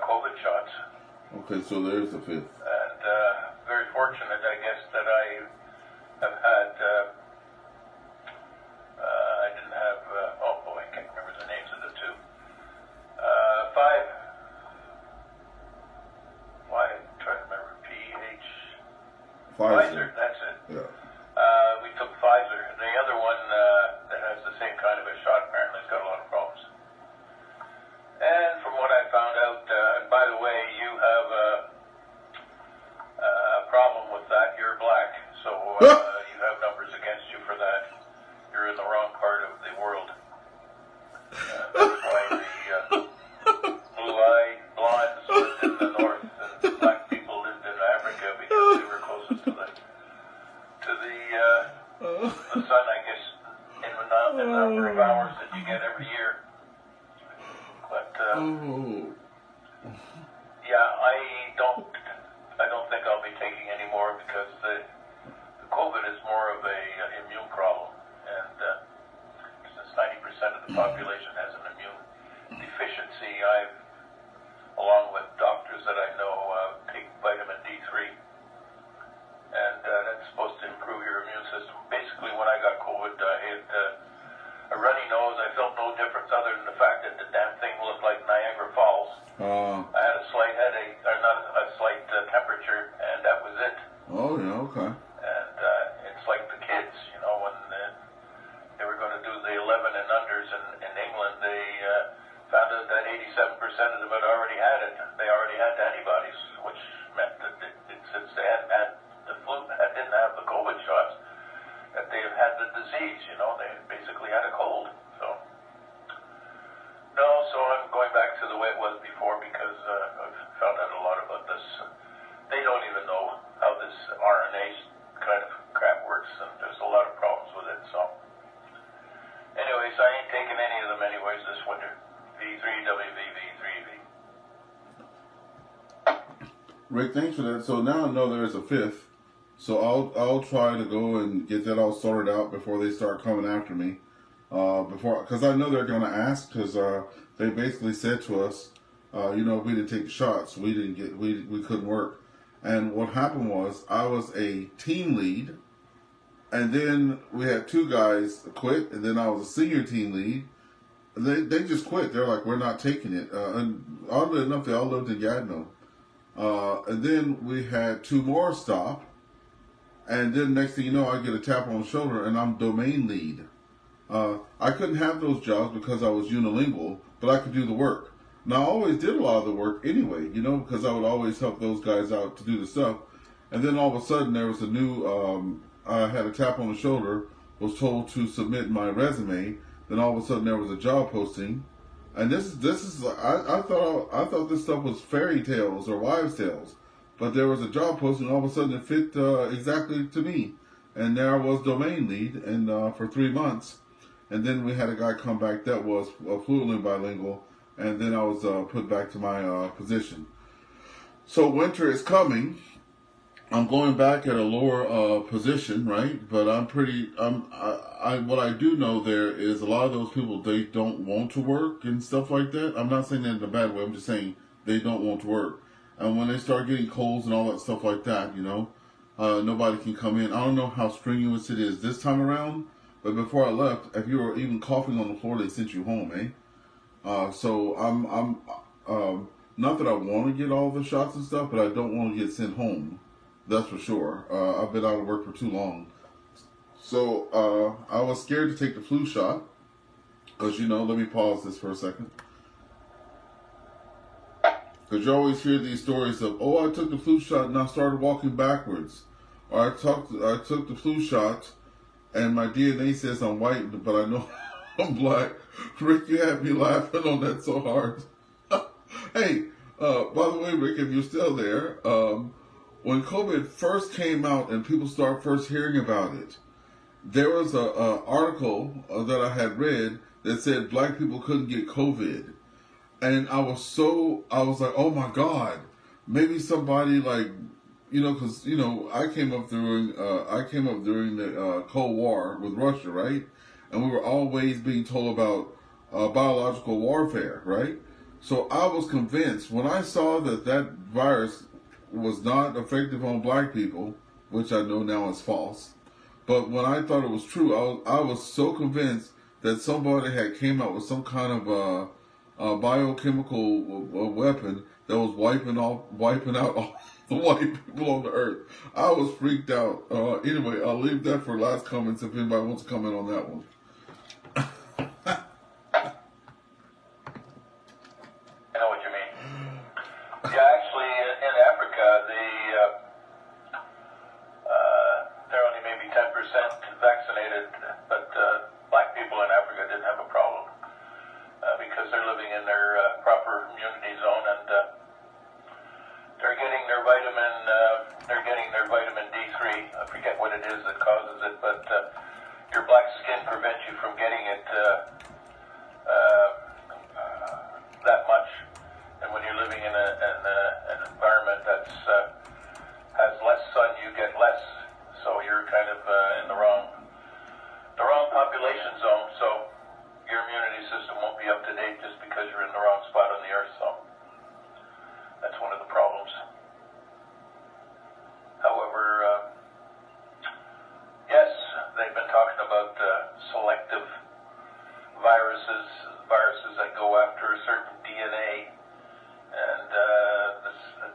COVID shots. Okay, so there's the 5th. And very fortunate, I guess, that I have had, I didn't have, I can't remember the names of the 2. 5, I'm trying to remember, Pfizer, that's it. Yeah. We took Pfizer. The other one that has the same kind of a shot apparently has got a lot of problems. And from what I found out, and by the way, you have a problem with that. You're black, so you have numbers against you for that. You're in the wrong part of the world. That's why the blue-eyed blondes lived in the north, and black people lived in Africa because they were closest to the sun, I guess, in the number of hours that you get every year. But yeah, I don't think I'll be taking any more because the COVID is more of a immune problem, and since 90% of the population has an immune deficiency, along with doctors that I know, take vitamin D3, and that's supposed to improve your immune system. Basically, when I got COVID, I had a runny nose. I felt no difference other than the fact that the damn thing looked like Niagara Falls. I had a slight headache, or not a slight temperature, and that was it. Oh, yeah, okay. And it's like the kids, when they were going to do the 11 and unders in England, they found out that 87% of them had already had it. They already had antibodies, which meant that since they hadn't had the flu, didn't have the COVID shots, that they have had the disease, they basically had a cold. So I'm going back to the way it was before because I've found out a lot about this. They don't even know how this RNA kind of crap works, and there's a lot of problems with it. So anyways, I ain't taking any of them anyways this winter. V3WV, V3V. Rick, thanks for that. So now I know there is a 5th. So I'll try to go and get that all sorted out before they start coming after me. Because I know they're going to ask, because they basically said to us, we didn't take the shots, we couldn't work. And what happened was, I was a team lead, and then we had 2 guys quit, and then I was a senior team lead. They just quit. They're like, we're not taking it. And oddly enough, they all lived in Gatineau. And then we had 2 more stop, and then next thing you know, I get a tap on the shoulder, and I'm domain lead. I couldn't have those jobs because I was unilingual, but I could do the work. Now, I always did a lot of the work anyway, because I would always help those guys out to do the stuff. And then all of a sudden, there was a new, I had a tap on the shoulder, was told to submit my resume. Then all of a sudden, there was a job posting. And this is I thought this stuff was fairy tales or wives' tales. But there was a job posting, and all of a sudden, it fit exactly to me. And there I was domain lead, and for 3 months. And then we had a guy come back that was fluently bilingual, and then I was put back to my position. So winter is coming. I'm going back at a lower position, right? But I what I do know there is a lot of those people, they don't want to work and stuff like that. I'm not saying that in a bad way. I'm just saying they don't want to work. And when they start getting colds and all that stuff like that, nobody can come in. I don't know how strenuous it is this time around, but before I left, if you were even coughing on the floor, they sent you home, eh? So I'm not that I want to get all the shots and stuff, but I don't want to get sent home. That's for sure. I've been out of work for too long. So I was scared to take the flu shot. Because, let me pause this for a second. Because you always hear these stories of, I took the flu shot and I started walking backwards. Or I took the flu shot and my DNA says I'm white, but I know I'm black. Rick, you had me laughing on that so hard. Hey, by the way, Rick, if you're still there, when COVID first came out and people started first hearing about it, there was a article that I had read that said black people couldn't get COVID. And I was like, oh my God, maybe somebody because, I came up during the Cold War with Russia, right? And we were always being told about biological warfare, right? So I was convinced when I saw that virus was not effective on black people, which I know now is false. But when I thought it was true, I was so convinced that somebody had came out with some kind of biochemical weapon that was wiping out all the white people on the earth. I was freaked out. Anyway, I'll leave that for last comments if anybody wants to comment on that one. I know what you mean. Yeah, actually, in Africa, they're only maybe 10% vaccinated, but black people in Africa didn't have a problem because they're living in their proper immunity zone and they're getting their vitamin D3. I forget what it is that causes it, but your black skin prevents you from getting it that much. And when you're living in an environment that has less sun, you get less. So you're kind of in the wrong population zone. So your immunity system won't be up to date just because you're in the wrong spot on the earth. So that's one of the problems. However, yes, they've been talking about selective viruses that go after a certain DNA, and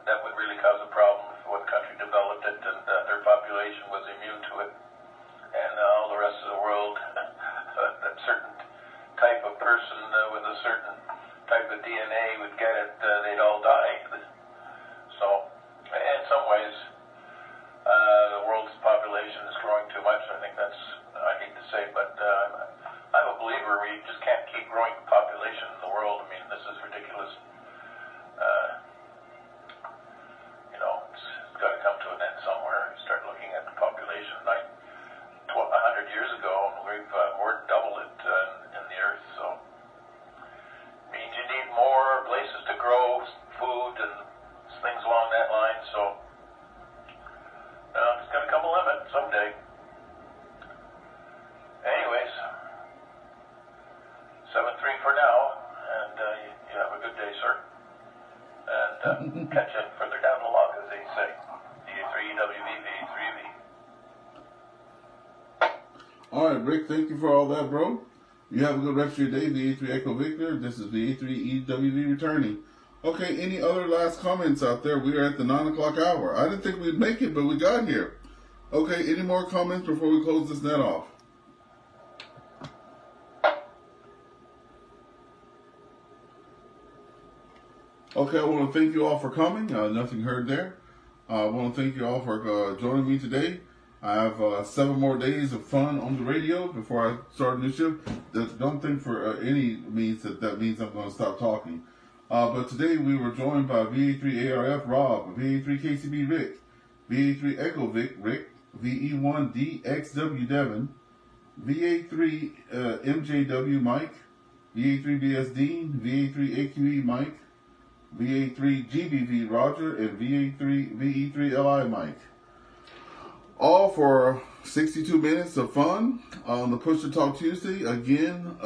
that would really cause a problem if one country developed it and their population was immune to it, and all the rest of the world, that certain type of person with a certain type of DNA would get it, they'd all die. So, in some ways, the world's population is growing too much. I think I hate to say, but I'm a believer we just can't keep growing the population in the world. I mean, this is ridiculous. It's got to come to an end somewhere. You start looking at the population 100 years ago, and we've more than doubled it in the earth. So, it means you need more places to grow food and things along that line. So, it's going to come a limit someday. Anyways, 7-3 for now, and you have a good day, sir. And catch you further down the log, as they say. D3EWV, V3V. All right, Rick, thank you for all that, bro. You have a good rest of your day, VA3 Echo Victor. This is VA3 EWV returning. Okay, any other last comments out there? We are at the 9 o'clock hour. I didn't think we'd make it, but we got here. Okay, any more comments before we close this net off? Okay, I want to thank you all for coming. Nothing heard there. I want to thank you all for joining me today. I have 7 more days of fun on the radio before I start a new shift. Don't think for any means that means I'm going to stop talking. But today we were joined by VA3 ARF Rob, VA3 KCB Rick, VA3 Echo Vic Rick, VE1 DXW Devin, VA3 MJW Mike, VA3 BS Dean, VA3 AQE Mike, VA3 GBV Roger, and VA3 VE3 LI Mike. All for 62 minutes of fun on the Push to Talk Tuesday. Again,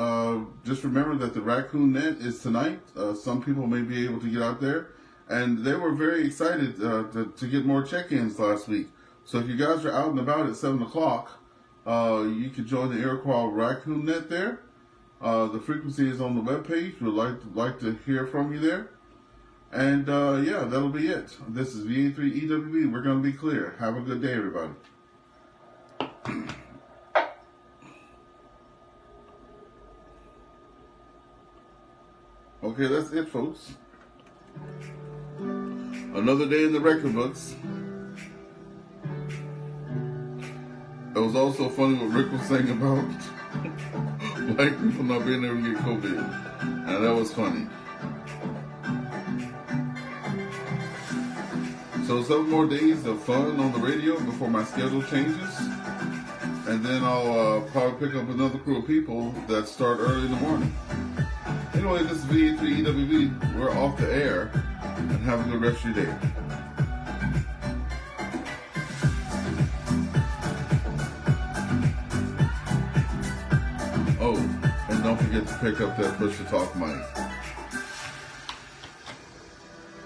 just remember that the Raccoon Net is tonight. Some people may be able to get out there. And they were very excited to get more check-ins last week. So if you guys are out and about at 7 o'clock, you can join the Iroquois Raccoon Net there. The frequency is on the webpage. We'd like to hear from you there. And yeah, that'll be it. This is VA3EWB. We're going to be clear. Have a good day, everybody. Okay, that's it, folks. Another day in the record books. It was also funny what Rick was saying about black people not being able to get COVID. And that was funny. So 7 more days of fun on the radio before my schedule changes. And then I'll probably pick up another crew of people that start early in the morning. Anyway, this is VA3EWB. We're off the air. And have a good rest of your day. Oh, and don't forget to pick up that push to talk mic.